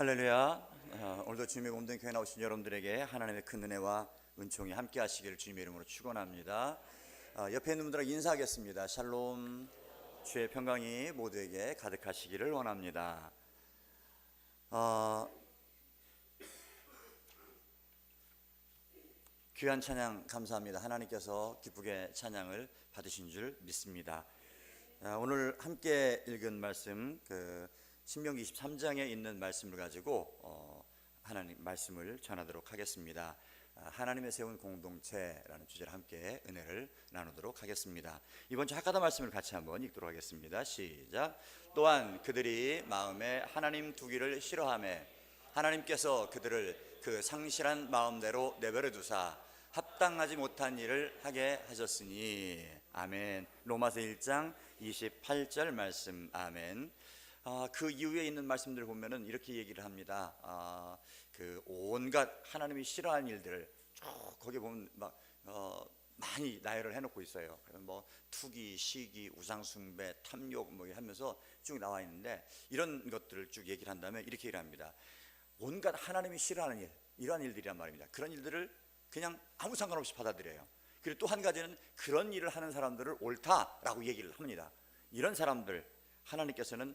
할렐루야. 오늘도 주님의 몸된 교회 나오신 여러분들에게 하나님의 큰 은혜와 은총이 함께 하시기를 주님의 이름으로 축원합니다. 옆에 있는 분들하고 인사하겠습니다. 샬롬. 주의 평강이 모두에게 가득하시기를 원합니다. 귀한 찬양 감사합니다. 하나님께서 기쁘게 찬양을 받으신 줄 믿습니다. 오늘 함께 읽은 말씀 신명기 23장에 있는 말씀을 가지고 하나님 말씀을 전하도록 하겠습니다. 하나님의 세운 공동체라는 주제로 함께 은혜를 나누도록 하겠습니다. 이번 주 학가다 말씀을 같이 한번 읽도록 하겠습니다. 시작. 또한 그들이 마음에 하나님 두기를 싫어하며 하나님께서 그들을 그 상실한 마음대로 내버려 두사 합당하지 못한 일을 하게 하셨으니. 아멘. 로마서 1장 28절 말씀. 아멘. 그 이후에 있는 말씀들을 보면은 이렇게 얘기를 합니다. 그 온갖 하나님이 싫어하는 일들을 쭉 거기 보면 막 많이 나열을 해놓고 있어요. 뭐 투기, 시기, 우상숭배, 탐욕 뭐 하면서 쭉 나와 있는데 이런 것들을 쭉 얘기를 한다면 이렇게 얘기를 합니다. 온갖 하나님이 싫어하는 일, 이러한 일들이란 말입니다. 그런 일들을 그냥 아무 상관없이 받아들여요. 그리고 또 한 가지는 그런 일을 하는 사람들을 옳다라고 얘기를 합니다. 이런 사람들 하나님께서는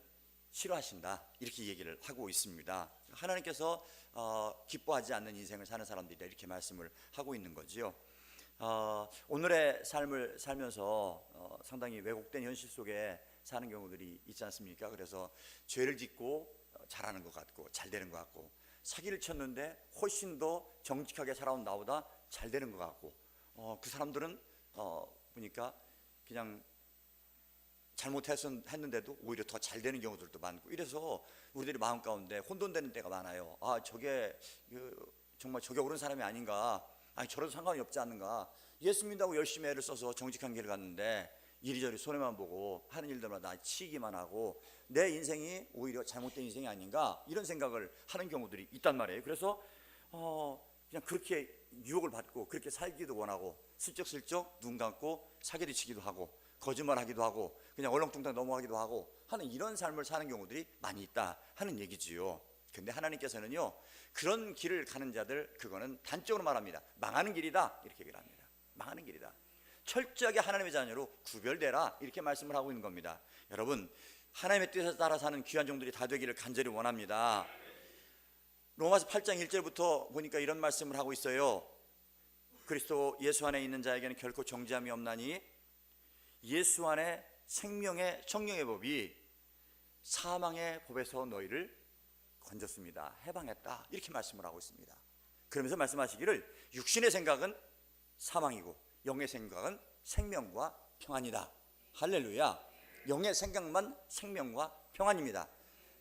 싫어하신다, 이렇게 얘기를 하고 있습니다. 하나님께서 기뻐하지 않는 인생을 사는 사람들이다, 이렇게 말씀을 하고 있는 거지요. 오늘의 삶을 살면서 상당히 왜곡된 현실 속에 사는 경우들이 있지 않습니까? 그래서 죄를 짓고 잘하는 것 같고 잘 되는 것 같고, 사기를 쳤는데 훨씬 더 정직하게 살아온 나보다 잘 되는 것 같고, 그 사람들은 보니까 그냥 잘못했는데도 오히려 더 잘 되는 경우들도 많고, 이래서 우리들이 마음 가운데 혼돈되는 때가 많아요. 저게 정말 저게 옳은 사람이 아닌가, 아니 저래도 상관이 없지 않는가, 예수 믿는다고 열심히 애를 써서 정직한 길을 갔는데 이리저리 손해만 보고 하는 일들마다 치기만 하고 내 인생이 오히려 잘못된 인생이 아닌가, 이런 생각을 하는 경우들이 있단 말이에요. 그래서 그냥 그렇게 유혹을 받고 그렇게 살기도 원하고 슬쩍슬쩍 눈 감고 사기를 치기도 하고 거짓말하기도 하고 그냥 얼렁뚱땅 넘어가기도 하고 하는 이런 삶을 사는 경우들이 많이 있다 하는 얘기지요. 근데 하나님께서는요, 그런 길을 가는 자들, 그거는 단적으로 말합니다. 망하는 길이다, 이렇게 얘기를 합니다. 망하는 길이다. 철저하게 하나님의 자녀로 구별되라, 이렇게 말씀을 하고 있는 겁니다. 여러분, 하나님의 뜻에 따라 사는 귀한 종들이 다 되기를 간절히 원합니다. 로마서 8장 1절부터 보니까 이런 말씀을 하고 있어요. 그리스도 예수 안에 있는 자에게는 결코 정죄함이 없나니 예수 안에 생명의 성령의 법이 사망의 법에서 너희를 건졌습니다, 해방했다, 이렇게 말씀을 하고 있습니다. 그러면서 말씀하시기를 육신의 생각은 사망이고 영의 생각은 생명과 평안이다. 할렐루야. 영의 생각만 생명과 평안입니다.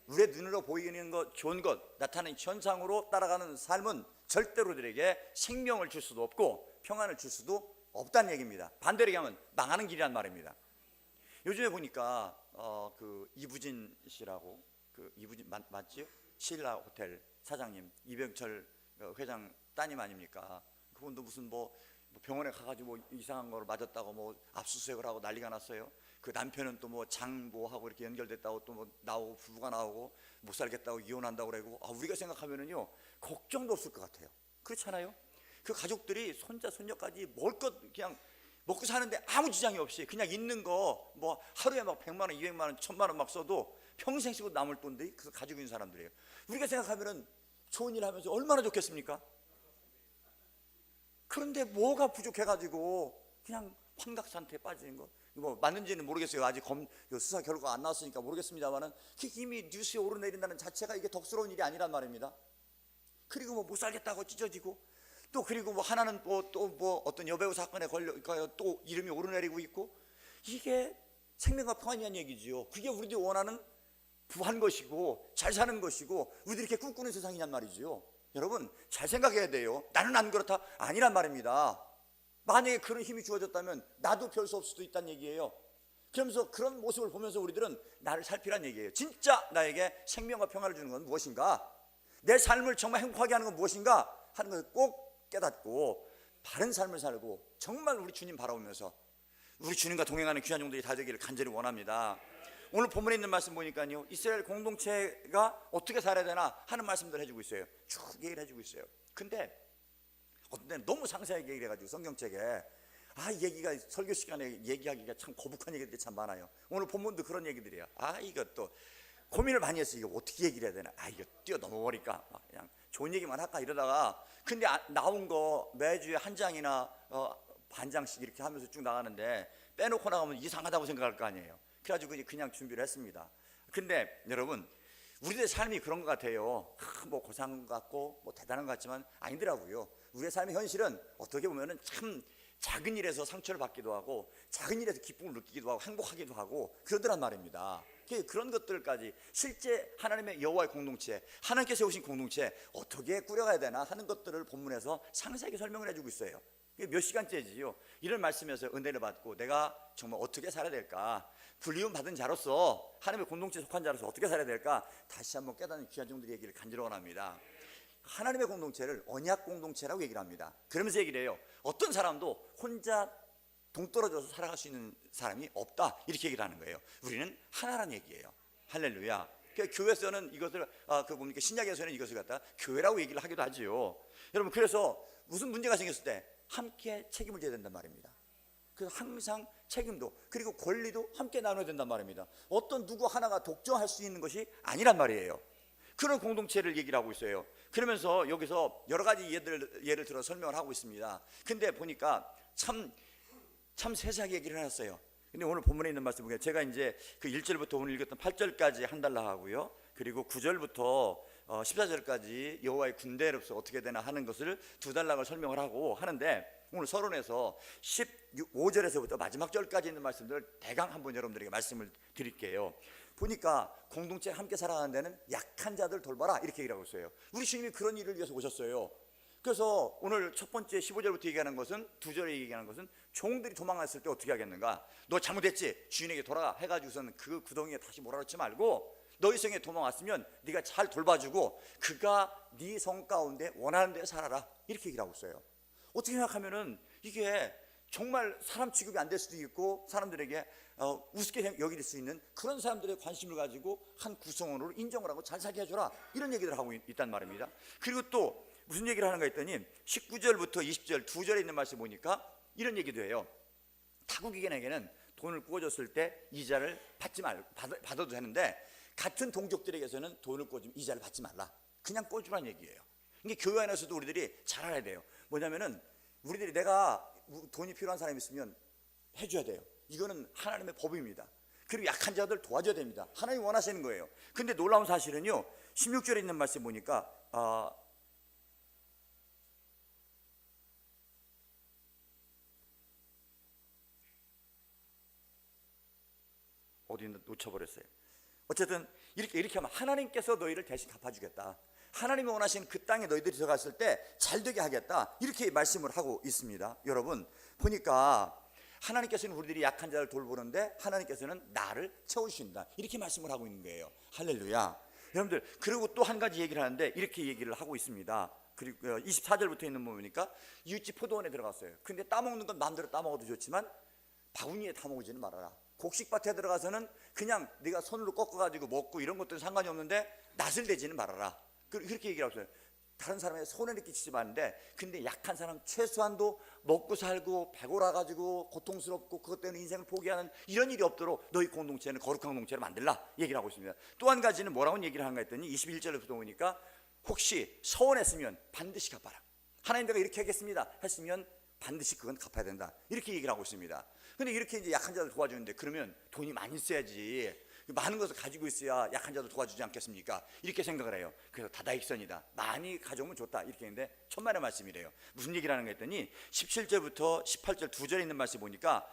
우리의 눈으로 보이는 것, 좋은 것, 나타나는 현상으로 따라가는 삶은 절대로 우리에게 생명을 줄 수도 없고 평안을 줄 수도 없다는 얘기입니다. 반대로 얘기하면 망하는 길이란 말입니다. 요즘에 보니까 그 이부진 씨라고, 그 이부진 맞지요? 신라 호텔 사장님, 이병철 회장 따님 아닙니까? 그분도 무슨 뭐 병원에 가가지고 이상한 거를 맞았다고 뭐 압수수색을 하고 난리가 났어요. 그 남편은 또 뭐 장보하고 이렇게 연결됐다고 또 뭐 나오고, 부부가 나오고 못 살겠다고 이혼한다고 그러고, 우리가 생각하면은요 걱정도 없을 것 같아요. 그렇잖아요. 그 가족들이 손자 손녀까지 먹을 것 그냥 먹고 사는데 아무 지장이 없이 그냥 있는 거 뭐 하루에 막 100만 원, 200만 원, 1000만 원 막 써도 평생 쓰고 남을 돈들이 그거 가지고 있는 사람들이에요. 우리가 생각하면은 좋은 일 하면서 얼마나 좋겠습니까? 그런데 뭐가 부족해가지고 그냥 환각상태에 빠지는 거, 뭐 맞는지는 모르겠어요. 아직 수사 결과가 안 나왔으니까 모르겠습니다만은 이미 뉴스에 오르내린다는 자체가 이게 덕스러운 일이 아니란 말입니다. 그리고 뭐 못 살겠다고 찢어지고, 또 그리고 뭐 하나는 또 뭐 어떤 여배우 사건에 걸려 또 이름이 오르내리고 있고, 이게 생명과 평안이란 얘기지요. 그게 우리들이 원하는 부한 것이고 잘 사는 것이고 우리들이 이렇게 꿈꾸는 세상이란 말이지요. 여러분 잘 생각해야 돼요. 나는 안 그렇다, 아니란 말입니다. 만약에 그런 힘이 주어졌다면 나도 별 수 없을 수도 있다는 얘기예요. 그러면서 그런 모습을 보면서 우리들은 나를 살피란 얘기예요. 진짜 나에게 생명과 평안을 주는 건 무엇인가, 내 삶을 정말 행복하게 하는 건 무엇인가 하는 것을 꼭 깨닫고 바른 삶을 살고 정말 우리 주님 바라보면서 우리 주님과 동행하는 귀한 종들이 다 되기를 간절히 원합니다. 오늘 본문에 있는 말씀 보니까요, 이스라엘 공동체가 어떻게 살아야 되나 하는 말씀들 해주고 있어요. 쭉 얘기를 해주고 있어요. 근데 어떤 때는 너무 상세하게 얘기를 해가지고 성경책에 얘기가 설교 시간에 얘기하기가 참 거북한 얘기들이 참 많아요. 오늘 본문도 그런 얘기들이야. 이것도 고민을 많이 했어요. 이거 어떻게 얘기를 해야 되나? 이거 뛰어넘어버릴까? 그냥 좋은 얘기만 할까? 이러다가 근데 나온 거 매주에 한 장이나 반 장씩 이렇게 하면서 쭉 나가는데 빼놓고 나가면 이상하다고 생각할 거 아니에요. 그래가지고 그냥 준비를 했습니다. 근데 여러분, 우리들의 삶이 그런 것 같아요. 뭐 고상 같고 뭐 대단한 것 같지만 아니더라고요. 우리의 삶의 현실은 어떻게 보면은 참 작은 일에서 상처를 받기도 하고 작은 일에서 기쁨을 느끼기도 하고 행복하기도 하고 그러더란 말입니다. 그런 것들까지 실제 하나님의 여호와의 공동체, 하나님께서 세우신 공동체 어떻게 꾸려가야 되나 하는 것들을 본문에서 상세하게 설명을 해주고 있어요. 몇 시간째지요. 이런 말씀에서 은혜를 받고 내가 정말 어떻게 살아야 될까, 불리움 받은 자로서 하나님의 공동체에 속한 자로서 어떻게 살아야 될까 다시 한번 깨닫는 귀한 종들의 얘기를 간절히 원합니다. 하나님의 공동체를 언약 공동체라고 얘기를 합니다. 그러면서 얘기를 해요. 어떤 사람도 혼자 동떨어져서 살아갈 수 있는 사람이 없다, 이렇게 얘기를 하는 거예요. 우리는 하나라는 얘기예요. 할렐루야. 교회에서는 이것을 신약에서는 이것을 갖다 교회라고 얘기를 하기도 하지요. 여러분, 그래서 무슨 문제가 생겼을 때 함께 책임을 져야 된단 말입니다. 그래서 항상 책임도 그리고 권리도 함께 나눠야 된단 말입니다. 어떤 누구 하나가 독점할 수 있는 것이 아니란 말이에요. 그런 공동체를 얘기를 하고 있어요. 그러면서 여기서 여러 가지 예를 들어 설명을 하고 있습니다. 근데 보니까 참 세세하게 얘기를 해놨어요. 근데 오늘 본문에 있는 말씀 보니까 제가 이제 그 1절부터 오늘 읽었던 8절까지 한 달라 하고요. 그리고 9절부터 14절까지 여호와의 군대로서 어떻게 되나 하는 것을 두 달락을 설명을 하고 하는데, 오늘 서론에서 15절에서부터 마지막 절까지 있는 말씀들을 대강 한번 여러분들에게 말씀을 드릴게요. 보니까 공동체 함께 살아가는 데는 약한 자들 돌봐라, 이렇게 얘기를 하고 있어요. 우리 주님이 그런 일을 위해서 오셨어요. 그래서 오늘 첫 번째 15절부터 얘기하는 것은, 두 절에 얘기하는 것은 종들이 도망갔을 때 어떻게 하겠는가, 너 잘못했지, 주인에게 돌아가 해가지고서는 그 구덩이에 다시 몰아넣지 말고 너희 성에 도망왔으면 네가 잘 돌봐주고 그가 네 성 가운데 원하는 데 살아라, 이렇게 얘기를 하고 있어요. 어떻게 생각하면은 이게 정말 사람 취급이 안 될 수도 있고 사람들에게 우습게 여길 수 있는 그런 사람들의 관심을 가지고 한 구성원으로 인정을 하고 잘 살게 해줘라, 이런 얘기를 하고 있단 말입니다. 그리고 또 무슨 얘기를 하는가 했더니 19절부터 20절 두 절에 있는 말씀 보니까 이런 얘기도 해요. 타국인에게는 돈을 꾸어줬을 때 이자를 받아도 되는데 같은 동족들에게서는 돈을 꾸어주면 이자를 받지 말라, 그냥 꾸어주라는 얘기예요. 이게 교회 안에서도 우리들이 잘 알아야 돼요. 뭐냐면은 우리들이 내가 돈이 필요한 사람이 있으면 해줘야 돼요. 이거는 하나님의 법입니다. 그리고 약한 자들 도와줘야 됩니다. 하나님이 원하시는 거예요. 근데 놀라운 사실은요, 16절에 있는 말씀 보니까 어디 놓쳐버렸어요. 어쨌든 이렇게 하면 하나님께서 너희를 대신 갚아주겠다, 하나님이 원하시는 그 땅에 너희들이 들어갔을 때 잘되게 하겠다, 이렇게 말씀을 하고 있습니다. 여러분 보니까 하나님께서는 우리들이 약한 자를 돌보는데 하나님께서는 나를 채우신다, 이렇게 말씀을 하고 있는 거예요. 할렐루야. 여러분들, 그리고 또 한 가지 얘기를 하는데 이렇게 얘기를 하고 있습니다. 그리고 24절부터 있는 거 보니까 이웃집 포도원에 들어갔어요. 근데 따먹는 건 마음대로 따먹어도 좋지만 바구니에 담아오지는 말아라. 곡식밭에 들어가서는 그냥 네가 손으로 꺾어가지고 먹고 이런 것들은 상관이 없는데 낯을 내지는 말아라, 그렇게 얘기를 하고 있어요. 다른 사람의 손해를 끼치지 마는데, 근데 약한 사람 최소한도 먹고 살고 배고라가지고 고통스럽고 그것 때문에 인생을 포기하는 이런 일이 없도록 너희 공동체는 거룩한 공동체를 만들라, 얘기를 하고 있습니다. 또 한 가지는 뭐라고 얘기를 하는가 했더니 21절부터 보니까 혹시 서원했으면 반드시 갚아라, 하나님 내가 이렇게 하겠습니다 했으면 반드시 그건 갚아야 된다, 이렇게 얘기를 하고 있습니다. 근데 이렇게 이제 약한 자들 도와주는데 그러면 돈이 많이 있어야지, 많은 것을 가지고 있어야 약한 자들 도와주지 않겠습니까? 이렇게 생각을 해요. 그래서 다다익선이다, 많이 가져오면 좋다, 이렇게 했는데 천만의 말씀이래요. 무슨 얘기를 하는 거 했더니 17절부터 18절 두 절에 있는 말씀 보니까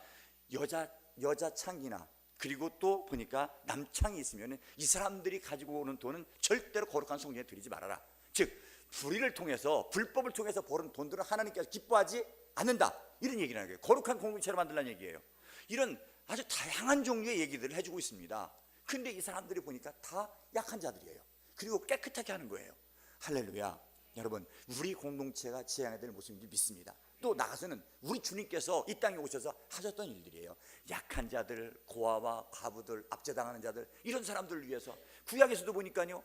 여자 창이나 그리고 또 보니까 남창이 있으면 이 사람들이 가지고 오는 돈은 절대로 거룩한 성전에 드리지 말아라. 즉 불의를 통해서, 불법을 통해서 버는 돈들은 하나님께서 기뻐하지 않는다, 이런 얘기를 하는 거예요. 거룩한 공동체를 만들라는 얘기예요. 이런 아주 다양한 종류의 얘기들을 해주고 있습니다. 근데 이 사람들이 보니까 다 약한 자들이에요. 그리고 깨끗하게 하는 거예요. 할렐루야. 여러분, 우리 공동체가 지향해야 될 모습인지 믿습니다. 또 나가서는 우리 주님께서 이 땅에 오셔서 하셨던 일들이에요. 약한 자들, 고아와 과부들, 압제당하는 자들, 이런 사람들을 위해서 구약에서도 보니까요,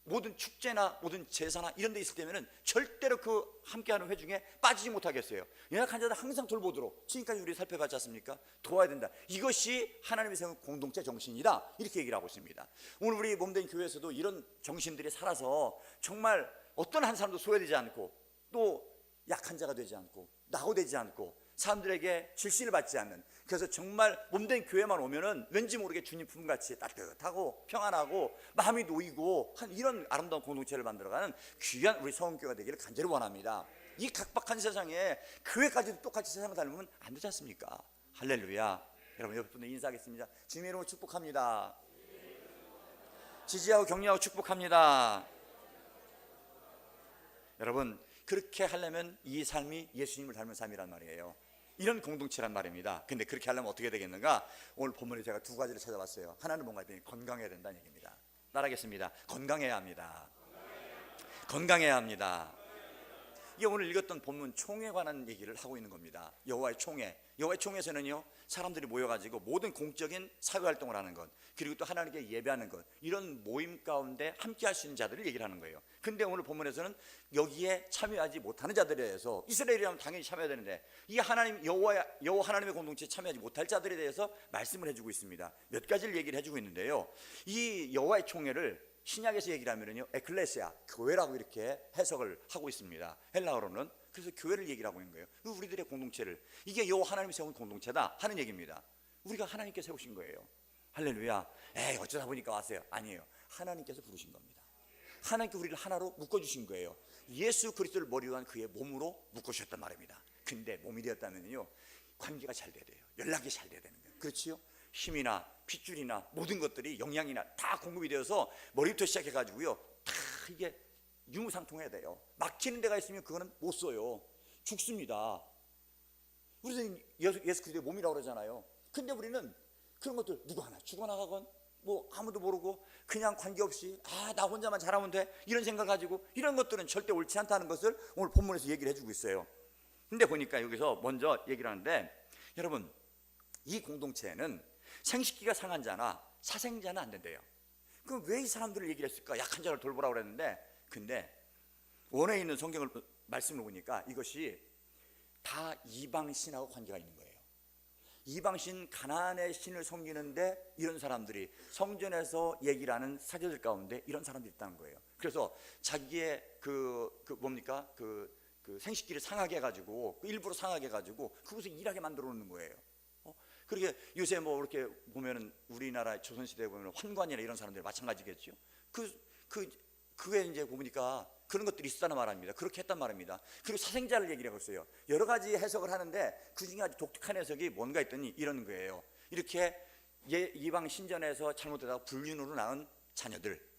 모든 축제나 모든 제사나 이런 데 있을 때면은 절대로 그 함께하는 회중에 빠지지 못하겠어요. 연약한 자들 항상 돌보도록 지금까지 우리 살펴봤지 않습니까? 도와야 된다. 이것이 하나님이 세운 공동체 정신이다, 이렇게 얘기를 하고 있습니다. 오늘 우리 몸된 교회에서도 이런 정신들이 살아서 정말 어떤 한 사람도 소외되지 않고, 또 약한 자가 되지 않고, 낙오되지 않고, 사람들에게 질시를 받지 않는, 그래서 정말 몸된 교회만 오면은 왠지 모르게 주님 품같이 따뜻하고 평안하고 마음이 놓이고 한 이런 아름다운 공동체를 만들어가는 귀한 우리 성원교회가 되기를 간절히 원합니다. 이 각박한 세상에 교회까지도 똑같이 세상을 닮으면 안 되지 않습니까? 할렐루야. 여러분, 옆에 분들 인사하겠습니다. 주님의 이름으로 축복합니다. 지지하고 격려하고 축복합니다. 여러분, 그렇게 하려면 이 삶이 예수님을 닮은 삶이란 말이에요. 이런 공동체란 말입니다. 근데 그렇게 하려면 어떻게 되겠는가? 오늘 본문에 제가 두 가지를 찾아봤어요. 하나는 뭔가 했더니 건강해야 된다는 얘기입니다. 따라하겠습니다. 건강해야 합니다. 건강해야 합니다. 이게 오늘 읽었던 본문 총회에 관한 얘기를 하고 있는 겁니다. 여호와의 총회. 여호와의 총회에서는요, 사람들이 모여가지고 모든 공적인 사회활동을 하는 것, 그리고 또 하나님께 예배하는 것, 이런 모임 가운데 함께 할 수 있는 자들을 얘기를 하는 거예요. 근데 오늘 본문에서는 여기에 참여하지 못하는 자들에 대해서, 이스라엘이라면 당연히 참여해야 되는데 이 하나님 여호와 하나님의 공동체에 참여하지 못할 자들에 대해서 말씀을 해주고 있습니다. 몇 가지를 얘기를 해주고 있는데요, 이 여호와의 총회를 신약에서 얘기를 하면요, 에클레시아, 교회라고 이렇게 해석을 하고 있습니다. 헬라어로는. 그래서 교회를 얘기를 하고 있는 거예요. 우리들의 공동체를, 이게 여호와 하나님이 세운 공동체다 하는 얘기입니다. 우리가 하나님께 세우신 거예요. 할렐루야. 에이, 어쩌다 보니까 왔어요. 아니에요. 하나님께서 부르신 겁니다. 하나님께 우리를 하나로 묶어주신 거예요. 예수 그리스도를 머리로 한 그의 몸으로 묶으셨단 말입니다. 근데 몸이 되었다면요, 관계가 잘 돼야 돼요. 연락이 잘 돼야 되는 거예요. 그렇지요? 힘이나 핏줄이나 모든 것들이 영양이나 다 공급이 되어서 머리부터 시작해가지고요, 다 이게 유무상통해야 돼요. 막히는 데가 있으면 그거는 못 써요. 죽습니다. 우리는 예수 그리스도의 몸이라고 그러잖아요. 근데 우리는 그런 것들 누구 하나 죽어나가건 뭐 아무도 모르고 그냥 관계없이 나 혼자만 잘하면 돼, 이런 생각 가지고, 이런 것들은 절대 옳지 않다는 것을 오늘 본문에서 얘기를 해주고 있어요. 근데 보니까 여기서 먼저 얘기를 하는데, 여러분, 이 공동체에는 생식기가 상한 자나 사생자는 안 된대요. 그럼 왜 이 사람들을 얘기를 했을까? 약한 자를 돌보라고 그랬는데, 근데 원에 있는 성경을 말씀을 보니까 이것이 다 이방신하고 관계가 있는 거예요. 이방신 가나안의 신을 섬기는데 이런 사람들이 성전에서 얘기를 하는 사제들 가운데 이런 사람들이 있다는 거예요. 그래서 자기의 그 생식기를 상하게 해가지고, 일부러 상하게 해가지고 그것을 일하게 만들어 놓는 거예요. 그렇게 요새 뭐 이렇게 보면은 우리나라 조선시대에 보면 환관이나 이런 사람들 마찬가지겠죠. 그게 이제 보니까 그런 것들이 있었다는 말입니다. 그렇게 했단 말입니다. 그리고 사생자를 얘기를 하고 있어요. 여러 가지 해석을 하는데 그 중에 아주 독특한 해석이 뭔가 했더니 이런 거예요. 이렇게 이방 신전에서 잘못되다가 불륜으로 낳은 자녀들,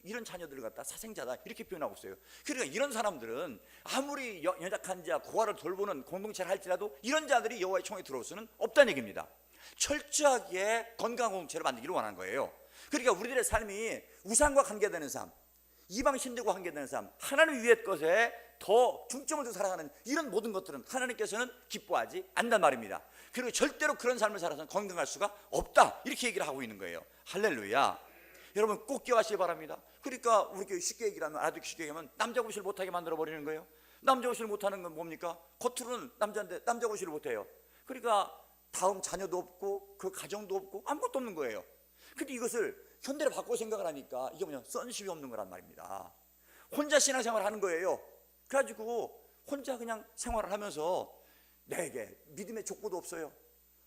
이런 자녀들을 갖다 사생자다 이렇게 표현하고 있어요. 그러니까 이런 사람들은 아무리 연약한 자, 고아를 돌보는 공동체를 할지라도 이런 자들이 여호와의 총회에 들어올 수는 없다는 얘기입니다. 철저하게 건강한 공동체를 만들기를 원하는 거예요. 그러니까 우리들의 삶이 우상과 관계되는 삶, 이방 신들과 관계되는 삶, 하나님 위의 것에 더 중점을 두고 살아가는 이런 모든 것들은 하나님께서는 기뻐하지 않는단 말입니다. 그리고 절대로 그런 삶을 살아서는 건강할 수가 없다, 이렇게 얘기를 하고 있는 거예요. 할렐루야. 여러분 꼭 기억하시기 바랍니다. 그러니까 우리 쉽게 얘기를 하면, 알아듣기 쉽게 얘기하면 남자 구실을 못하게 만들어 버리는 거예요. 남자 구실을 못하는 건 뭡니까? 겉으로는 남자인데 남자 구실을 못해요. 그러니까 다음 자녀도 없고 그 가정도 없고 아무것도 없는 거예요. 근데 이것을 현대로 바꿔 생각을 하니까 이게 뭐냐, 선십이 없는 거란 말입니다. 혼자 신앙생활을 하는 거예요. 그래가지고 혼자 그냥 생활을 하면서 내게 믿음의 족보도 없어요.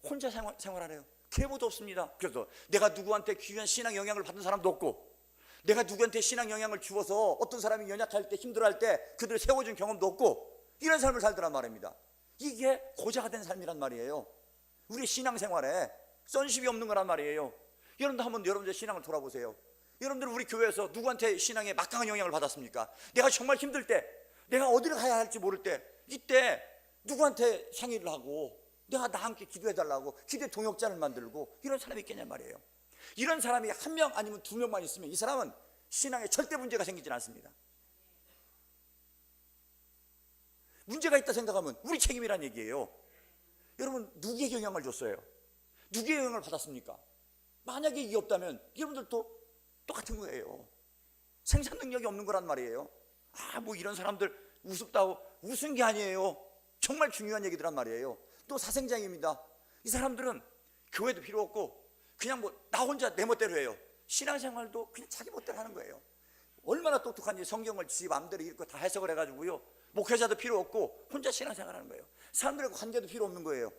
혼자 생활하래요. 계보도 없습니다. 그래서 내가 누구한테 귀한 신앙 영향을 받은 사람도 없고, 내가 누구한테 신앙 영향을 주어서 어떤 사람이 연약할 때, 힘들어할 때 그들을 세워준 경험도 없고, 이런 삶을 살더란 말입니다. 이게 고자가 된 삶이란 말이에요. 우리 신앙생활에 선십이 없는 거란 말이에요. 여러분도 한번 여러분의 신앙을 돌아보세요. 여러분들은 우리 교회에서 누구한테 신앙에 막강한 영향을 받았습니까? 내가 정말 힘들 때, 내가 어디를 가야 할지 모를 때, 이때 누구한테 상의를 하고 내가 함께 기도해달라고 기도의 동역자를 만들고 이런 사람이 있겠냐 말이에요. 이런 사람이 한 명 아니면 두 명만 있으면 이 사람은 신앙에 절대 문제가 생기지 않습니다. 문제가 있다 생각하면 우리 책임이란 얘기예요. 여러분, 누구에게 영향을 줬어요? 누구의 영향을 받았습니까? 만약에 이게 없다면 여러분들도 똑같은 거예요. 생산 능력이 없는 거란 말이에요. 뭐 이런 사람들 우습다고, 웃은 게 아니에요. 정말 중요한 얘기들란 말이에요. 또 사생장입니다. 이 사람들은 교회도 필요 없고 그냥 뭐 나 혼자 내 멋대로 해요. 신앙생활도 그냥 자기 멋대로 하는 거예요. 얼마나 똑똑한지 성경을 지 마음대로 읽고 다 해석을 해가지고요, 목회자도 필요 없고 혼자 신앙생활 하는 거예요. 사람들과 관계도 필요 없는 거예요.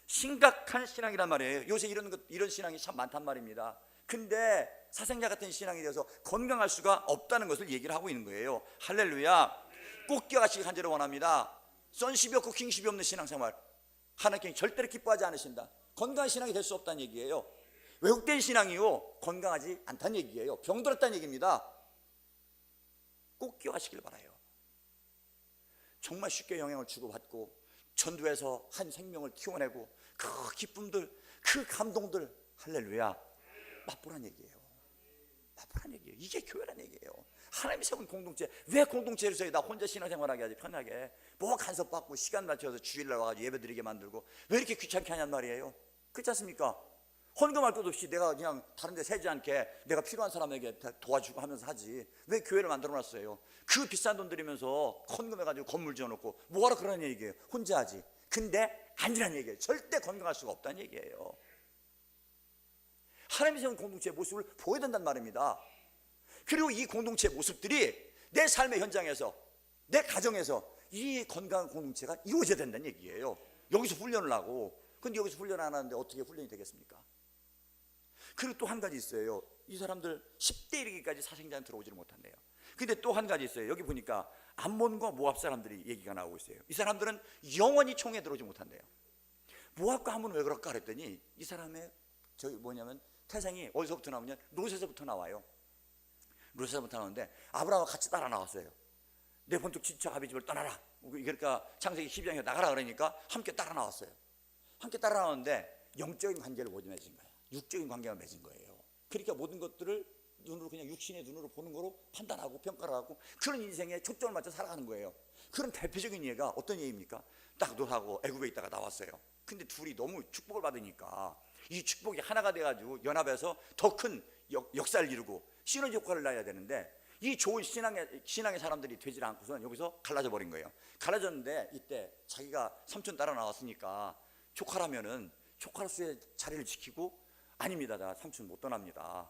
심각한 신앙이란 말이에요. 요새 이런 신앙이 참 많단 말입니다. 근데 사생자 같은 신앙이 되어서 건강할 수가 없다는 것을 얘기를 하고 있는 거예요. 할렐루야. 꼭 기억하시기 간절히 원합니다. sonship이 없고 kingship이 없는 신앙생활, 하나님께 절대로 기뻐하지 않으신다. 건강한 신앙이 될 수 없다는 얘기예요. 왜곡된 신앙이요, 건강하지 않다는 얘기예요. 병들었다는 얘기입니다. 꼭 기억하시길 바라요. 정말 쉽게 영향을 주고받고 전도해서 한 생명을 키워내고 그 기쁨들, 그 감동들, 할렐루야, 맛보란 얘기예요. 맛보란 얘기예요. 이게 교회란 얘기예요. 하나님이 세운 공동체. 왜 공동체를 세워? 나 혼자 신앙생활하게 하지, 편하게. 뭐 간섭받고 시간 맞춰서 주일날 와가지고 예배드리게 만들고 왜 이렇게 귀찮게 하냔 말이에요. 그렇지 않습니까? 헌금할 것도 없이 내가 그냥 다른 데 세지 않게 내가 필요한 사람에게 도와주고 하면서 하지, 왜 교회를 만들어 놨어요? 그 비싼 돈 들이면서 헌금해가지고 건물 지어놓고 뭐하러 그러는 얘기예요. 혼자 하지. 근데 아니란 얘기예요. 절대 건강할 수가 없다는 얘기예요. 하나님이 세운 공동체의 모습을 보여야 된단 말입니다. 그리고 이 공동체의 모습들이 내 삶의 현장에서, 내 가정에서 이 건강한 공동체가 이루어져야 된다는 얘기예요. 여기서 훈련을 하고. 근데 여기서 훈련 안 하는데 어떻게 훈련이 되겠습니까? 그리고 또 한 가지 있어요. 이 사람들 10대 이르기까지 사생자는 들어오지를 못한대요. 근데 또 한 가지 있어요. 여기 보니까 암몬과 모압 사람들이 얘기가 나오고 있어요. 이 사람들은 영원히 총에 들어오지 못한대요. 모압과 암몬은 왜 그럴까 그랬더니 이 사람의 태생이 어디서부터 나오냐? 롯에서부터 나와요. 롯에서부터 나오는데 아브라함과 같이 따라 나왔어요. 내 본토 친척 아비 집을 떠나라. 그러니까 창세기 12장에 나가라 그러니까 함께 따라 나왔어요. 함께 따라 나왔는데 영적인 관계를 못 맺은 거예요. 육적인 관계가 맺은 거예요. 그러니까 모든 것들을 눈으로, 그냥 육신의 눈으로 보는 거로 판단하고 평가를 하고 그런 인생에 초점을 맞춰 살아가는 거예요. 그런 대표적인 예가 어떤 예입니까? 딱 롯하고 애굽에 있다가 나왔어요. 근데 둘이 너무 축복을 받으니까 이 축복이 하나가 돼가지고 연합해서 더 큰 역사를 이루고 시너지 효과를 나야 되는데 이 좋은 신앙의 사람들이 되질 않고서는 여기서 갈라져 버린 거예요. 갈라졌는데 이때 자기가 삼촌 따라 나왔으니까 조카라면은 조카로서의 자리를 지키고, 아닙니다, 나 삼촌 못 떠납니다,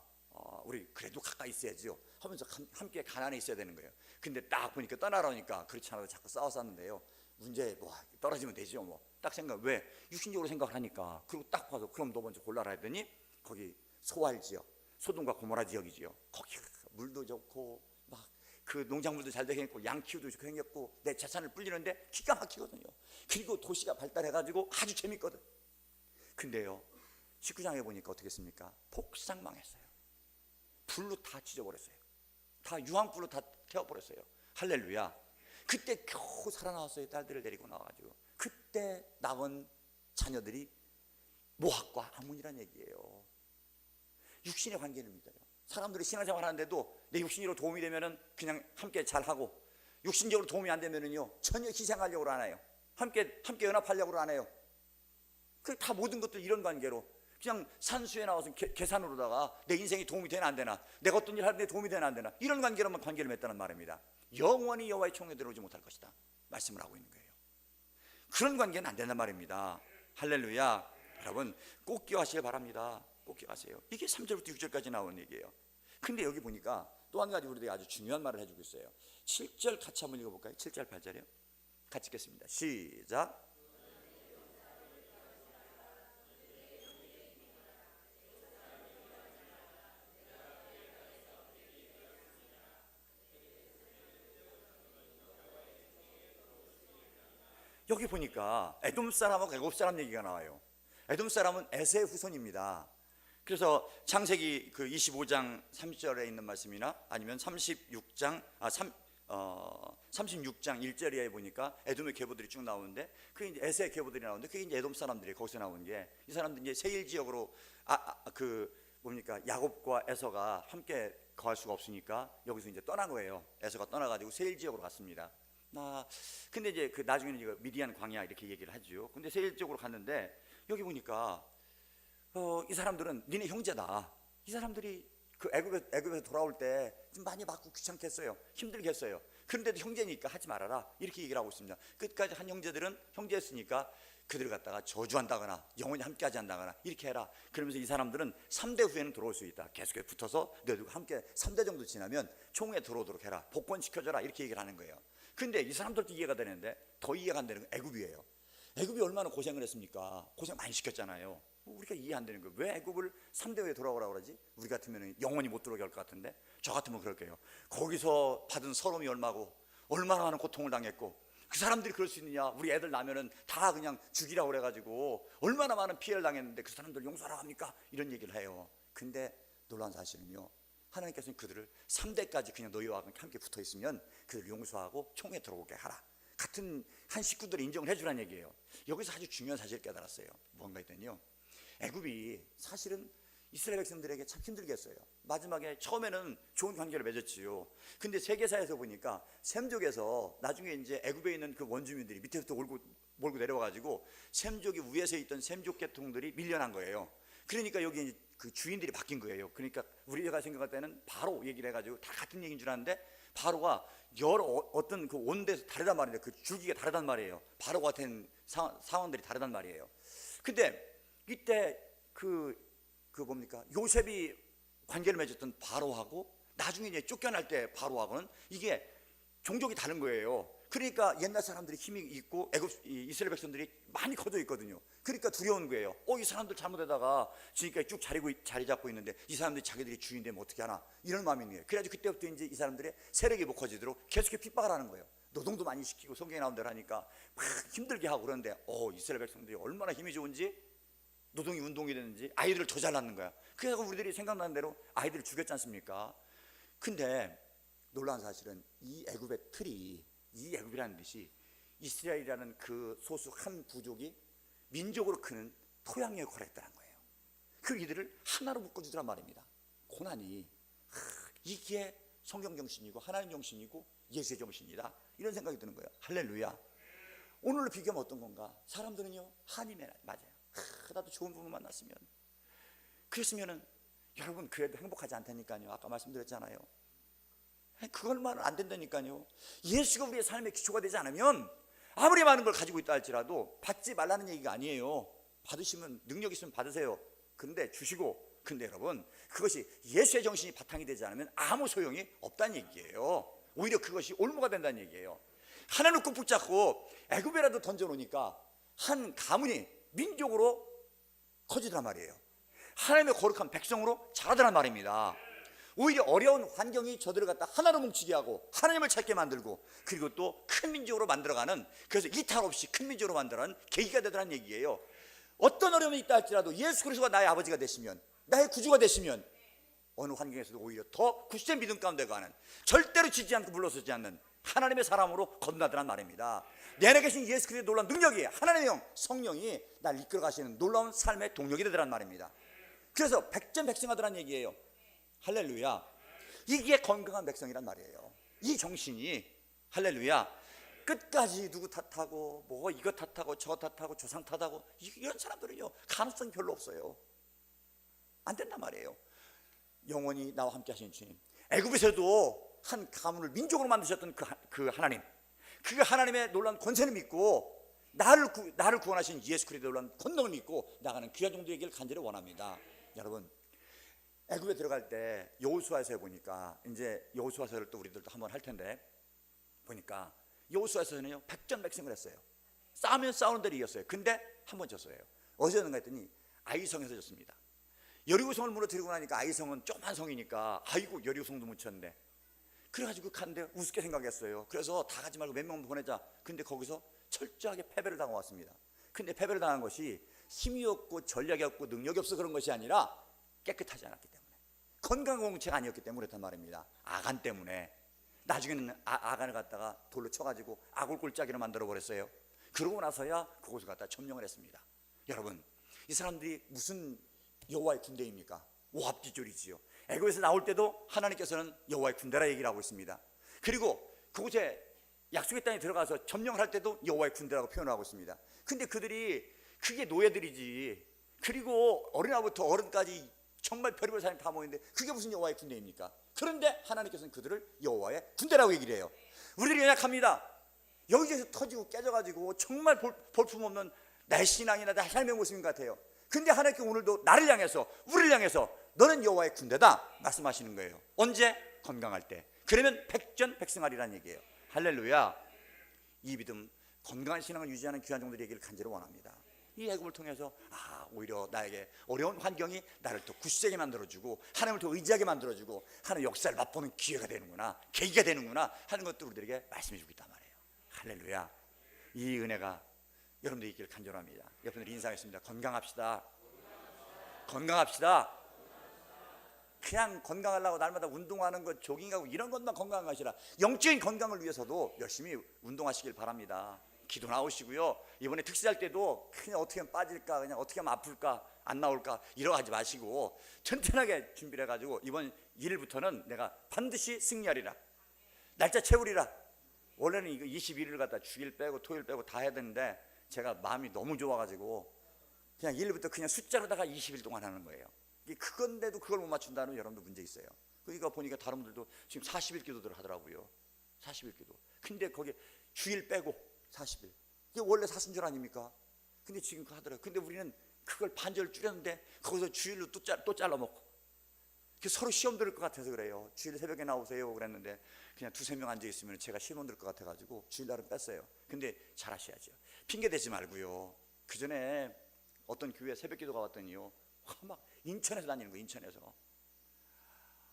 우리 그래도 가까이 있어야죠 하면서 함께 가난에 있어야 되는 거예요. 근데 딱 보니까 떠나라니까 그렇지 않아도 자꾸 싸웠었는데요. 문제 뭐 떨어지면 되죠 뭐. 딱 생각, 왜? 육신적으로 생각을 하니까. 그리고 딱 봐서 그럼 너 먼저 골라라 했더니 거기 소알 지역, 소돔과 고모라 지역이지요. 거기 물도 좋고 막 그 농작물도 잘 되게 했고 양 키우도 좋게 생겼고 내 재산을 불리는데 기가 막히거든요. 그리고 도시가 발달해가지고 아주 재밌거든. 근데요, 19장에 보니까 어떻게 했습니까? 폭삭 망했어요. 불로 다 지져버렸어요. 다 유황불로 다 태워버렸어요. 할렐루야. 그때 겨우 살아나왔어요. 딸들을 데리고 나와가지고. 그때 낳은 자녀들이 모압과 암몬이란 얘기예요. 육신의 관계를 믿어요. 사람들이 신앙생활 하는데도 내 육신으로 도움이 되면은 그냥 함께 잘하고, 육신적으로 도움이 안 되면은요 전혀 희생하려고 안 해요. 함께 연합하려고 안 해요. 그 다 모든 것들 이런 관계로 그냥 산수에 나와서 계산으로다가 내 인생이 도움이 되나 안 되나, 내가 어떤 일 하는데 도움이 되나 안 되나, 이런 관계로만 관계를 맺다는 말입니다. 영원히 여호와의 총에 들어오지 못할 것이다 말씀을 하고 있는 거예요. 그런 관계는 안 된단 말입니다. 할렐루야. 여러분 꼭 기억하시길 바랍니다. 꼭 기억하세요. 이게 3절부터 6절까지 나온 얘기예요. 근데 여기 보니까 또 한 가지 우리들이 아주 중요한 말을 해주고 있어요. 7절 같이 한번 읽어볼까요? 7절 8절이요. 같이 읽겠습니다. 시작. 여기 보니까 에돔 사람하고 애굽 사람 얘기가 나와요. 에돔 사람은 에세의 후손입니다. 그래서 창세기 그 25장 30절에 있는 말씀이나 아니면 36장 1절에 보니까 에돔의 계보들이 쭉 나오는데, 그게 이제 에세의 계보들이 나오는데 그게 이제 에돔 사람들이 거기서 나온 게, 이 사람들 이제 세일 지역으로 야곱과 에서가 함께 거할 수가 없으니까 여기서 이제 떠난 거예요. 에서가 떠나가지고 세일 지역으로 갔습니다. 근데 이제 그 나중에는 이거 미디안 광야 이렇게 얘기를 하죠. 근데 세일적으로 갔는데 여기 보니까 이 사람들은 니네 형제다. 이 사람들이 그 애굽에서 돌아올 때 좀 많이 맞고 귀찮겠어요. 힘들겠어요. 그런데도 형제니까 하지 말아라. 이렇게 얘기를 하고 있습니다. 끝까지 한 형제들은 형제였으니까 그들을 갖다가 저주한다거나 영원히 함께하지 않는다거나 이렇게 해라. 그러면서 이 사람들은 3대 후에는 들어올 수 있다. 계속해서 붙어서 너희들과 함께 3대 정도 지나면 총회에 들어오도록 해라. 복권시켜줘라. 이렇게 얘기를 하는 거예요. 근데 이 사람들도 이해가 되는데 더 이해가 안 되는 건 애굽이에요. 애굽이 얼마나 고생을 했습니까? 고생 많이 시켰잖아요. 우리가 이해 안 되는 거예요. 왜 애굽을 3대 후에 돌아오라고 그러지? 우리 같으면 영원히 못 들어오게 할 것 같은데 저 같으면 그럴 거예요. 거기서 받은 서름이 얼마고 얼마나 많은 고통을 당했고 그 사람들이 그럴 수 있느냐. 우리 애들 나면은 다 그냥 죽이라고 그래가지고 얼마나 많은 피해를 당했는데 그 사람들 용서하라 합니까? 이런 얘기를 해요. 근데 놀라운 사실은요, 하나님께서는 그들을 3대까지 그냥 너희와 함께 붙어 있으면 그들을 용서하고 총에 들어오게 하라. 같은 한 식구들을 인정을 해주라는 얘기예요. 여기서 아주 중요한 사실을 깨달았어요. 뭔가 했더니요, 애굽이 사실은 이스라엘 백성들에게 참 힘들게 했어요. 마지막에 처음에는 좋은 관계를 맺었지요. 근데 세계사에서 보니까 셈족에서 나중에 이제 애굽에 있는 그 원주민들이 밑에부터 몰고 내려와가지고 셈족이 위에서 있던 셈족 계통들이 밀려난 거예요. 그러니까 여기 이제 그 주인들이 바뀐 거예요. 그러니까 우리가 생각할 때는 바로 얘기를 해가지고 다 같은 얘기인 줄 아는데 바로가 여러 어떤 그 온데서 다르단 말이에요. 그 줄기가 다르단 말이에요. 바로 같은 상황들이 다르단 말이에요. 근데 이때 뭡니까? 요셉이 관계를 맺었던 바로하고 나중에 이제 쫓겨날 때 바로하고는 이게 종족이 다른 거예요. 그러니까 옛날 사람들이 힘이 있고 이스라엘 백성들이 많이 커져 있거든요. 그러니까 두려운 거예요. 이 사람들 잘못하다가 지금까지 쭉 자리 잡고 있는데 이 사람들이 자기들이 주인 되면 어떻게 하나, 이런 마음이 있는 거예요. 그래가지고 그때부터 이제 이 사람들의 세력이 못 커지도록 계속해서 핍박을 하는 거예요. 노동도 많이 시키고 성경에 나온 대로 하니까 막 힘들게 하고. 그런데 이스라엘 백성들이 얼마나 힘이 좋은지, 노동이 운동이 됐는지 아이들을 더 잘 낳는 거야. 그래서 우리들이 생각나는 대로 아이들을 죽였지 않습니까? 근데 놀라운 사실은 이 애굽의 틀이, 이 애굽이라는 뜻이 이스라엘이라는 그 소수 한 부족이 민족으로 크는 토양의 역할을 했다는 거예요. 그 이들을 하나로 묶어주더란 말입니다. 고난이 이게 성경 정신이고 하나님 정신이고 예수의 정신이다, 이런 생각이 드는 거예요. 할렐루야. 오늘로 비교하면 어떤 건가? 사람들은요, 한이네, 맞아요. 나도 좋은 부모 만났으면, 그랬으면은 여러분 그래도 행복하지 않다니까요. 아까 말씀드렸잖아요. 그걸만은 안 된다니까요. 예수가 우리의 삶의 기초가 되지 않으면 아무리 많은 걸 가지고 있다 할지라도 받지 말라는 얘기가 아니에요. 받으시면, 능력 있으면 받으세요. 근데 주시고, 근데 여러분 그것이 예수의 정신이 바탕이 되지 않으면 아무 소용이 없다는 얘기예요. 오히려 그것이 올무가 된다는 얘기예요. 하나님을 꼭 붙잡고 애굽에라도 던져놓으니까 한 가문이 민족으로 커지더란 말이에요. 하나님의 거룩한 백성으로 자라더란 말입니다. 오히려 어려운 환경이 저들을 갖다 하나로 뭉치게 하고 하나님을 찾게 만들고, 그리고 또 큰 민족으로 만들어가는, 그래서 이탈 없이 큰 민족으로 만들어가는 계기가 되더란 얘기예요. 어떤 어려움이 있다 할지라도 예수 그리스도가 나의 아버지가 되시면, 나의 구주가 되시면 어느 환경에서도 오히려 더 굳센 믿음 가운데 가는, 절대로 지지 않고 물러서지 않는 하나님의 사람으로 거듭나더란 말입니다. 내 안에 계신 예수 그리스도의 놀라운 능력이, 하나님의 영, 성령이 날 이끌어 가시는 놀라운 삶의 동력이 되더란 말입니다. 그래서 백전백승하더란 얘기예요. 할렐루야. 이게 건강한 백성이란 말이에요. 이 정신이, 할렐루야, 끝까지 누구 탓하고 뭐 이거 탓하고 저 탓하고 조상 탓하고 이런 사람들은요, 가능성이 별로 없어요. 안 된단 말이에요. 영원히 나와 함께 하시는 주님, 애굽에서도 한 가문을 민족으로 만드셨던 그 하나님, 그 하나님의 놀라운 권세를 믿고 나를 구원하신 예수 그리스도의 놀라운 권능을 믿고 나가는 귀한 종들의 길을 간절히 원합니다. 여러분, 애굽에 들어갈 때 여호수아서에 보니까, 이제 여호수아서를 또 우리들도 한번 할 텐데, 보니까 여호수아서는요 백전백승을 했어요. 싸우면 싸우는 대로 이겼어요. 근데 한 번 졌어요. 어디서 졌는가 했더니 아이성에서 졌습니다. 여리고성을 무너뜨리고 나니까 아이성은 조그만 성이니까 아이고 여리고성도 묻혔네. 그래가지고 갔는데 우습게 생각했어요. 그래서 다 가지 말고 몇 명 보내자. 근데 거기서 철저하게 패배를 당해왔습니다. 근데 패배를 당한 것이 힘이 없고 전략이 없고 능력이 없어 그런 것이 아니라 깨끗하지 않았기 때문에, 건강한 공동체가 아니었기 때문에 그렇단 말입니다. 아간 때문에. 나중에는 아간을 갖다가 돌로 쳐가지고 아골골짜기로 만들어 버렸어요. 그러고 나서야 그곳을 갖다 점령을 했습니다. 여러분, 이 사람들이 무슨 여호와의 군대입니까? 오합지졸이지요. 애굽에서 나올 때도 하나님께서는 여호와의 군대라 얘기를 하고 있습니다. 그리고 그곳에 약속의 땅에 들어가서 점령을 할 때도 여호와의 군대라고 표현하고 있습니다. 근데 그들이 그게 노예들이지, 그리고 어린아이부터 어른까지 정말 별의별 사람이 다 모이는데 그게 무슨 여호와의 군대입니까? 그런데 하나님께서는 그들을 여호와의 군대라고 얘기를 해요. 우리들이 연약합니다. 여기저기서 터지고 깨져가지고 정말 볼품없는 내 신앙이나 내 삶의 모습인 것 같아요. 근데 하나님께 오늘도 나를 향해서, 우리를 향해서 너는 여호와의 군대다 말씀하시는 거예요. 언제? 건강할 때. 그러면 백전백승하리라는 얘기예요. 할렐루야. 이 믿음, 건강한 신앙을 유지하는 귀한 종들의 얘기를 간절히 원합니다. 이 애굽을 통해서 오히려 나에게 어려운 환경이 나를 더 굳세게 만들어주고 하나님을 더 의지하게 만들어주고 하나님의 역사를 맛보는 기회가 되는구나, 계기가 되는구나 하는 것도 우리들에게 말씀해 주고 있단 말이에요. 할렐루야. 이 은혜가 여러분들 있기를 간절합니다. 여러분들 인사하겠습니다. 건강합시다. 건강합시다. 그냥 건강하려고 날마다 운동하는 것, 조깅하고 이런 것만 건강한 것이라 영적인 건강을 위해서도 열심히 운동하시길 바랍니다. 기도 나오시고요. 이번에 특시할 때도 그냥 어떻게 하면 빠질까, 그냥 어떻게 하면 아플까, 안 나올까 이러고 하지 마시고 튼튼하게 준비를 해가지고 이번 1일부터는 내가 반드시 승리하리라, 날짜 채우리라. 원래는 이거 21일을 갖다 주일 빼고 토요일 빼고 다 해야 되는데 제가 마음이 너무 좋아가지고 그냥 1일부터 그냥 숫자로다가 20일 동안 하는 거예요. 그건데도 그걸 못 맞춘다는 여러분도 문제 있어요. 그러니까 보니까 다른 분들도 지금 40일 기도들 하더라고요. 40일 기도. 근데 거기 주일 빼고 40일. 이게 원래 사순절 아닙니까? 근데 지금 그거 하더라고요. 근데 우리는 그걸 반절 줄였는데 거기서 주일로 또 잘라먹고. 서로 시험 들을 것 같아서 그래요. 주일 새벽에 나오세요 그랬는데 그냥 두세 명 앉아있으면 제가 시험 들을 것 같아가지고 주일날은 뺐어요. 근데 잘하셔야죠. 핑계 대지 말고요. 그 전에 어떤 교회 새벽 기도가 왔더니요, 막 인천에서 다니는 거예요. 인천에서.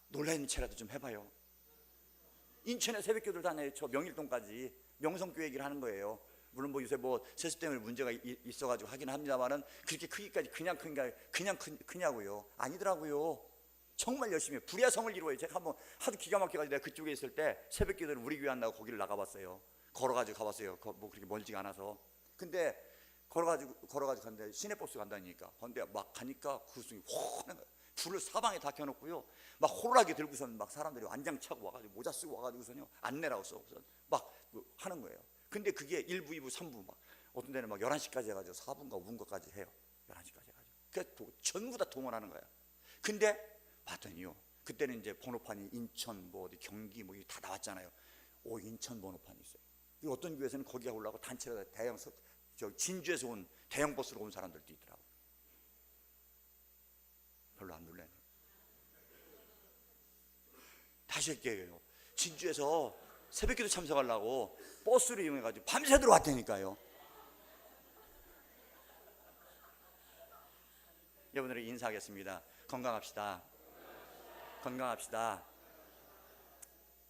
놀라는 채라도 좀 해봐요. 인천에 새벽 기도를 다녀요. 저 명일동까지 명성교회 얘기를 하는 거예요. 물론 뭐 요새 뭐 세습 때문에 문제가 있어가지고 하긴 합니다만은 그렇게 크기까지 그냥 크냐고요. 아니더라고요. 정말 열심히 해요. 불야성을 이루어요. 제가 한번 하도 기가 막혀가지고 내가 그쪽에 있을 때 새벽 기도를 우리 교회 한다고 거기를 나가봤어요. 걸어가지고 가봤어요. 뭐 그렇게 멀지가 않아서. 근데 걸어가지고 갔는데 시내버스 간다니까. 근데 막 가니까 그것이 확 불을 사방에 다 켜놓고요. 막 호루라기 들고선 막 사람들이 완장 차고 와가지고 모자 쓰고 와가지고선요 안내라고 써서 막 하는 거예요. 근데 그게 1부, 2부, 3부 막 어떤 데는 막 11시까지 해가지고 4분가 5분까지 해요. 11시까지 해가지고. 그러니까 전부 다 동원하는 거야. 근데 봤더니요, 그때는 이제 번호판이 인천 뭐 어디 경기 뭐 다 나왔잖아요. 인천 번호판이 있어요. 어떤 교회에서는 거기가 올라가고 단체로 대형 진주에서 온 대형 버스로 온 사람들도 있더라고. 별로 안 놀라네. 다시 할게요. 진주에서 새벽기도 참석하려고 버스를 이용해가지고 밤새 들어왔다니까요. 여러분들을 인사하겠습니다. 건강합시다. 건강합시다.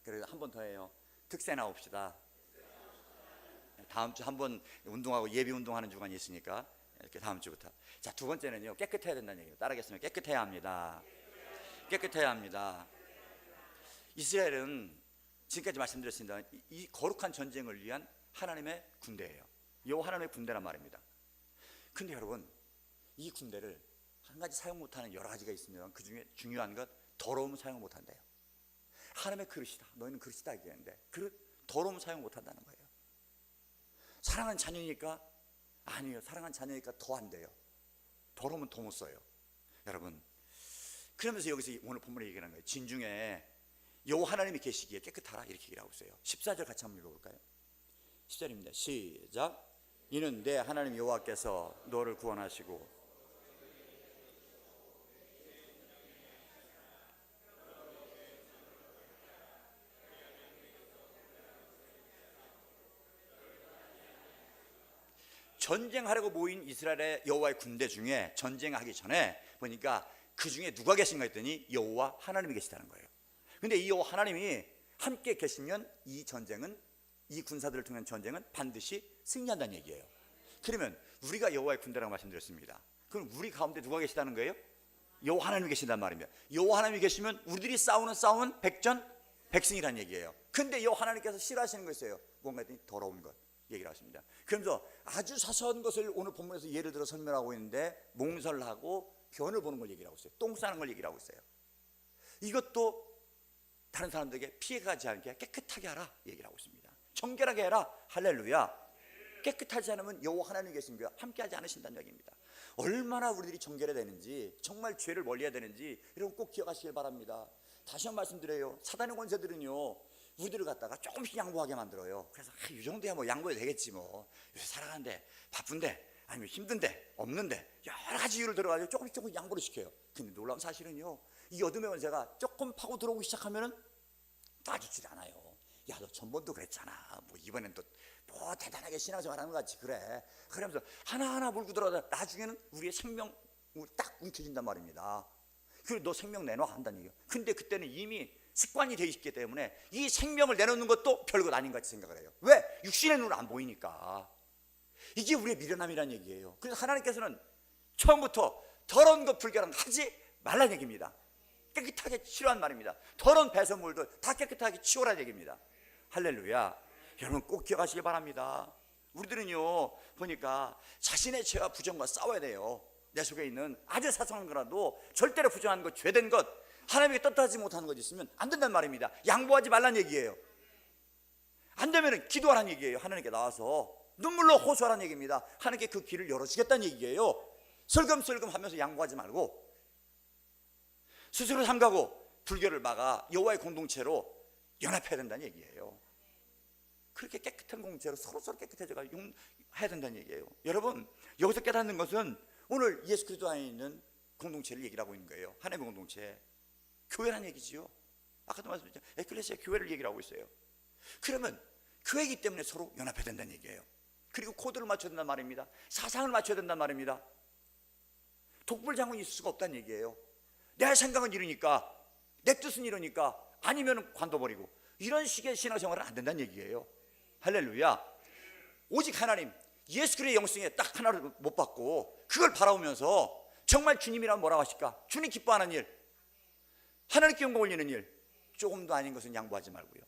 그래서 한 번 더 해요. 특세 나옵시다. 다음 주 한 번 운동하고 예비 운동하는 주간이 있으니까 이렇게 다음 주부터. 자, 두 번째는요, 깨끗해야 된다는 얘기예요. 따라하겠습니다. 깨끗해야 합니다. 깨끗해야 합니다. 이스라엘은 지금까지 말씀드렸습니다. 이 거룩한 전쟁을 위한 하나님의 군대예요. 여호와 하나님의 군대란 말입니다. 근데 여러분, 이 군대를 한 가지 사용 못하는 여러 가지가 있습니다. 그 중에 중요한 것, 더러움은 사용 못한대요. 하나님의 그릇이다, 너희는 그릇이다 얘기했는데 그릇, 더러움은 사용 못한다는 거예요. 사랑하는 자녀니까? 아니에요. 사랑하는 자녀니까 더 안 돼요. 더러움은 더 못 써요. 여러분, 그러면서 여기서 오늘 본문에 얘기하는 거예요. 진중에 여호와 하나님이 계시기에 깨끗하라 이렇게 얘기를 하고 있어요. 14절 같이 한번 읽어볼까요? 10절입니다. 시작. 이는 내 하나님 여호와께서 너를 구원하시고 전쟁하려고 모인 이스라엘의 여호와의 군대 중에 전쟁하기 전에 보니까 그 중에 누가 계신가 했더니 여호와 하나님이 계시다는 거예요. 근데 이 여호와 하나님이 함께 계시면 이 전쟁은, 이 군사들을 통한 전쟁은 반드시 승리한다는 얘기예요. 그러면 우리가 여호와의 군대라고 말씀드렸습니다. 그럼 우리 가운데 누가 계시다는 거예요? 여호와 하나님이 계신단 말입니다. 여호와 하나님이 계시면 우리들이 싸우는 싸움은 백전백승이라는 얘기예요. 근데 여호와 하나님께서 싫어하시는 거 있어요. 뭔가 했더니 더러운 것 얘기를 하십니다. 그러면서 아주 사소한 것을 오늘 본문에서 예를 들어 설명하고 있는데 몽설하고 변을 보는 걸 얘기를 하고 있어요. 똥 싸는 걸 얘기를 하고 있어요. 이것도 다른 사람들에게 피해가지 않게 깨끗하게 하라 얘기를 하고 있습니다. 정결하게 해라. 할렐루야. 깨끗하지 않으면 여호와 하나님 계신 교회 함께하지 않으신다는 얘기입니다. 얼마나 우리들이 정결해야 되는지, 정말 죄를 멀리해야 되는지 이런 꼭 기억하시길 바랍니다. 다시 한번 말씀드려요. 사단의 권세들은요, 우리들을 갖다가 조금씩 양보하게 만들어요. 그래서 이 정도야 뭐 양보해도 되겠지 뭐, 요새 살아가는데 바쁜데 아니면 힘든데 없는데 여러 가지 이유를 들어가지고 조금씩 양보를 시켜요. 근데 놀라운 사실은요, 이 어둠의 권세가 조금 파고 들어오기 시작하면은 따지질 않아요. 야, 너 전번도 그랬잖아. 뭐 이번엔 또 뭐 대단하게 신앙생활하는 것 같지. 그래. 그러면서 하나하나 물고 들어가다 나중에는 우리의 생명 딱 움켜진단 말입니다. 그리고 너 생명 내놔 한다는 얘기예요. 근데 그때는 이미 습관이 되어 있기 때문에 이 생명을 내놓는 것도 별것 아닌 것 같이 생각을 해요. 왜? 육신의 눈으로 안 보이니까. 이게 우리의 미련함이라는 얘기예요. 그래서 하나님께서는 처음부터 더러운 것 불결한 하지 말라는 얘기입니다. 깨끗하게 치료한 말입니다. 더러운 배설물도 다 깨끗하게 치우라는 얘기입니다. 할렐루야. 여러분 꼭 기억하시기 바랍니다. 우리들은요, 보니까 자신의 죄와 부정과 싸워야 돼요. 내 속에 있는 아주 사소한 거라도 절대로 부정한 것, 죄된 것, 하나님께 떳떳하지 못하는 것 있으면 안 된단 말입니다. 양보하지 말란 얘기예요. 안 되면 기도하라는 얘기예요. 하나님께 나와서 눈물로 호소하라는 얘기입니다. 하나님께 그 길을 열어주겠다는 얘기예요. 슬금슬금 하면서 양보하지 말고 스스로 삼가고 불결을 막아 여호와의 공동체로 연합해야 된다는 얘기예요. 그렇게 깨끗한 공동체로 서로서로 깨끗해져가지고 해야 된다는 얘기예요. 여러분, 여기서 깨닫는 것은 오늘 예수 그리스도 안에 있는 공동체를 얘기를 하고 있는 거예요. 하나님의 공동체, 교회란 얘기지요. 아까도 말씀드렸죠. 에클레시아 교회를 얘기를 하고 있어요. 그러면 교회이기 때문에 서로 연합해야 된다는 얘기예요. 그리고 코드를 맞춰야 된단 말입니다. 사상을 맞춰야 된단 말입니다. 독불장군이 있을 수가 없다는 얘기예요. 내 생각은 이러니까, 내 뜻은 이러니까, 아니면 관둬버리고, 이런 식의 신앙생활은 안 된다는 얘기예요. 할렐루야. 오직 하나님, 예수 그리스도의 영성에 딱 하나를 못 받고 그걸 바라보면서 정말 주님이란 뭐라고 하실까? 주님 기뻐하는 일, 하나님께 영광 올리는 일, 조금도 아닌 것은 양보하지 말고요.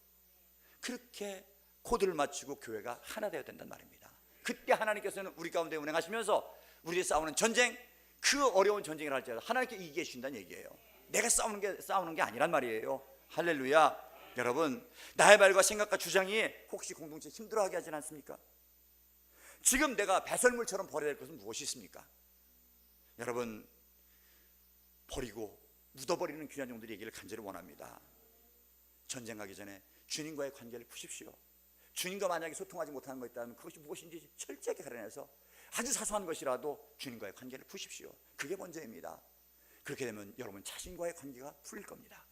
그렇게 코드를 맞추고 교회가 하나 되어야 된단 말입니다. 그때 하나님께서는 우리 가운데 운행하시면서 우리의 싸우는 전쟁, 그 어려운 전쟁을 할지라도 하나님께 이기게 해주신다는 얘기예요. 내가 싸우는 게 아니란 말이에요. 할렐루야. 여러분, 나의 말과 생각과 주장이 혹시 공동체 힘들어하게 하진 않습니까? 지금 내가 배설물처럼 버려야 될 것은 무엇이 있습니까? 여러분, 버리고 묻어버리는 귀한 종들의 얘기를 간절히 원합니다. 전쟁 가기 전에 주님과의 관계를 푸십시오. 주님과 만약에 소통하지 못하는 것 있다면 그것이 무엇인지 철저하게 가려내서 아주 사소한 것이라도 주님과의 관계를 푸십시오. 그게 먼저입니다. 그렇게 되면 여러분 자신과의 관계가 풀릴 겁니다.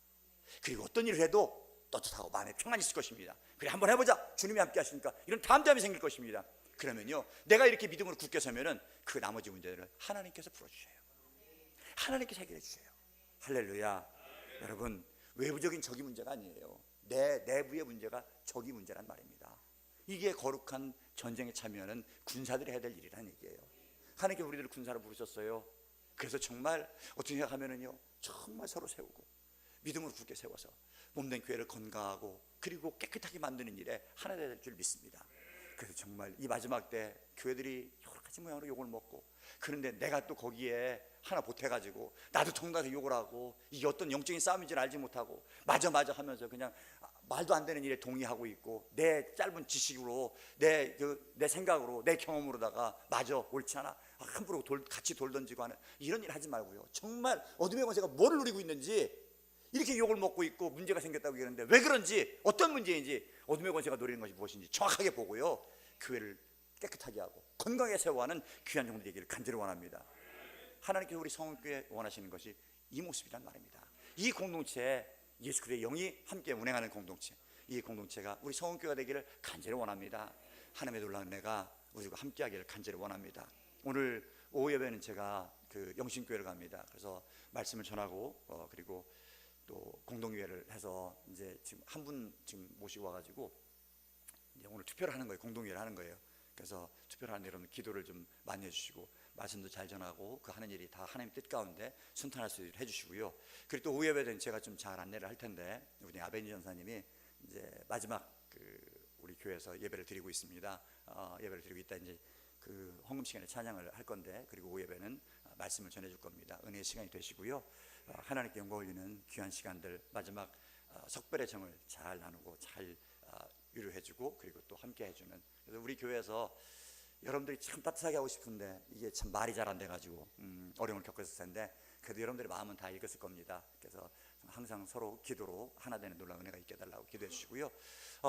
그리고 어떤 일을 해도 떳떳하고 마음에 평안이 있을 것입니다. 그래, 한번 해보자. 주님이 함께 하시니까 이런 담대함이 생길 것입니다. 그러면요, 내가 이렇게 믿음으로 굳게 서면은 그 나머지 문제들을 하나님께서 풀어주셔요. 하나님께서 해결해 주셔요. 할렐루야. 여러분, 외부적인 적이 문제가 아니에요. 내 내부의 문제가 적이 문제란 말입니다. 이게 거룩한 전쟁에 참여하는 군사들이 해야 될 일이라는 얘기예요. 하나님께서 우리들을 군사로 부르셨어요. 그래서 정말 어떻게 생각하면은요, 정말 서로 세우고 믿음으로 굳게 세워서 몸된 교회를 건강하고 그리고 깨끗하게 만드는 일에 하나 될 줄 믿습니다. 그래서 정말 이 마지막 때 교회들이 여러 가지 모양으로 욕을 먹고, 그런데 내가 또 거기에 하나 보태가지고 나도 정당하게 욕을 하고, 이게 어떤 영적인 싸움인지를 알지 못하고 맞아 하면서 그냥 말도 안 되는 일에 동의하고 있고, 내 짧은 지식으로 내 생각으로 내 경험으로다가 맞아 옳지 않아 함부로 같이 돌 던지고 하는 이런 일 하지 말고요. 정말 어둠의 권세가 뭐를 누리고 있는지, 이렇게 욕을 먹고 있고 문제가 생겼다고 얘기하는데 왜 그런지, 어떤 문제인지, 어둠의 권세가 노리는 것이 무엇인지 정확하게 보고요, 교회를 깨끗하게 하고 건강하게 세워가는 귀한 종들의 얘기를 간절히 원합니다. 하나님께서 우리 성교회 원하시는 것이 이 모습이란 말입니다. 이 공동체에 예수 그리스도의 영이 함께 운행하는 공동체, 이 공동체가 우리 성교회가 되기를 간절히 원합니다. 하나님의 놀라운 은혜가 우리가 함께 하기를 간절히 원합니다. 오늘 오후 예배는 제가 그 영신교회를 갑니다. 그래서 말씀을 전하고 그리고 또 공동회를 해서 이제 지금 한 분 지금 모시고 와가지고 이제 오늘 투표를 하는 거예요. 공동회를 하는 거예요. 그래서 투표를 하는 여러분 기도를 좀 많이 해주시고 말씀도 잘 전하고 그 하는 일이 다 하나님 뜻 가운데 순탄할 수 있도록 해주시고요. 그리고 또 오후 예배는 제가 좀 잘 안내를 할 텐데 우리 아베니 전사님이 이제 마지막 우리 교회에서 예배를 드리고 있습니다. 예배를 드리고 있다. 이제 그 헌금 시간에 찬양을 할 건데, 그리고 오후 예배는 말씀을 전해줄 겁니다. 은혜의 시간이 되시고요. 하나님께 영광 올리는 귀한 시간들, 마지막 석별의 정을 잘 나누고 잘 위로해주고 그리고 또 함께 해주는. 그래서 우리 교회에서 여러분들이 참 따뜻하게 하고 싶은데 이게 참 말이 잘 안 돼가지고 어려움을 겪었을 텐데 그래도 여러분들의 마음은 다 읽었을 겁니다. 그래서 항상 서로 기도로 하나 되는 놀라운 은혜가 있게 해달라고 기도해 주시고요.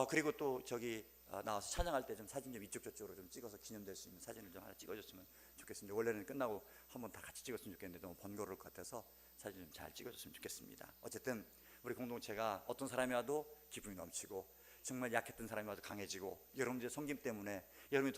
그리고 또 저기 나와서 찬양할 때 좀 사진 좀 이쪽 저쪽으로 좀 찍어서 기념될 수 있는 사진을 좀 하나 찍어줬으면 좋겠습니다. 원래는 끝나고 한번 다 같이 찍었으면 좋겠는데 너무 번거로울 것 같아서 사진 좀 잘 찍어줬으면 좋겠습니다. 어쨌든 우리 공동체가 어떤 사람이 와도 기쁨이 넘치고 정말 약했던 사람이 와도 강해지고 여러분들의 섬김 때문에 여러분의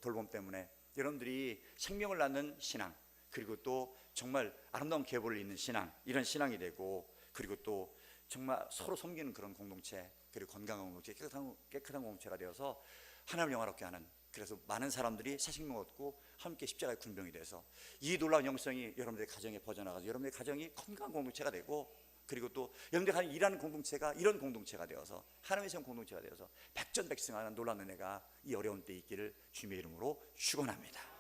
돌봄 때문에 여러분들이 생명을 낳는 신앙 그리고 또 정말 아름다운 계보를 잇는 신앙 이런 신앙이 되고 그리고 또 정말 서로 섬기는 그런 공동체 그리고 건강한 공동체 깨끗한 공동체가 되어서 하나님을 영화롭게 하는 그래서 많은 사람들이 새 생명 얻고 함께 십자가의 군병이 돼서 이 놀라운 영성이 여러분들의 가정에 퍼져나가서 여러분들의 가정이 건강한 공동체가 되고 그리고 또 여러분들이 일하는 공동체가 이런 공동체가 되어서 하나님의 생 공동체가 되어서 백전백승하는 놀라운 은혜가 이 어려운 때 있기를 주님의 이름으로 축원합니다.